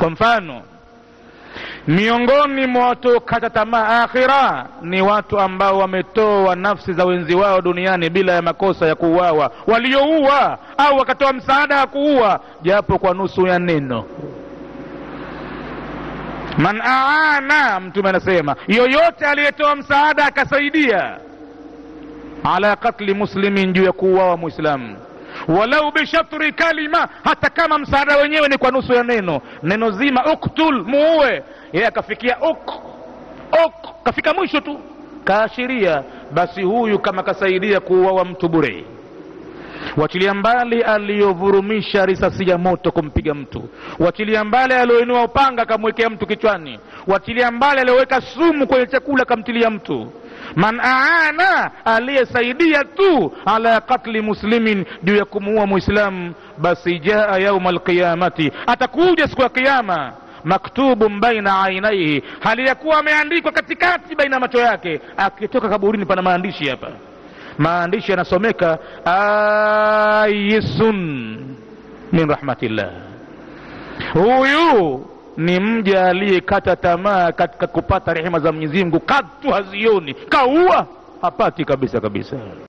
Kwa mfano, miongoni mwa watu kata tamaa akhira ni watu ambao wametoa nafsi za wenzi wao duniani bila ya makosa ya kuuawa, walioua au wakatoa msaada wa kuua japo kwa nusu ya neno. Man aana, mtume anasema yoyote aliyetoa msaada akasaidia ala katli muslimin, juu ya kuuawa muislamu, walau bishatri kalima, hata kama msaada wenyewe ni kwa nusu ya neno, neno zima uktul, muue, yeye akafikia kafika mwisho tu kaashiria, basi huyu kama kasaidia kuuawa mtu bure. Wachilia mbali aliyovurumisha risasi ya moto kumpiga mtu, wachilia mbali aliyoinua upanga kamwekea mtu kichwani, wachilia mbali aliyoweka sumu kwenye chakula kamtilia mtu. Man aana, aliyesaidia tu ala katli muslimin, juu ya kumuua muislamu, basi jaa yauma alqiyamati, atakuja siku ya kiyama, maktubun baina ainaihi, hali ya kuwa ameandikwa katikati baina macho yake. Akitoka kaburini pana maandishi hapa, maandishi yanasomeka ayisun min rahmatillah. Huyu ni mja aliyekata tamaa katika kupata rehema za Mwenyezi Mungu, katu hazioni, kaua hapati kabisa kabisa.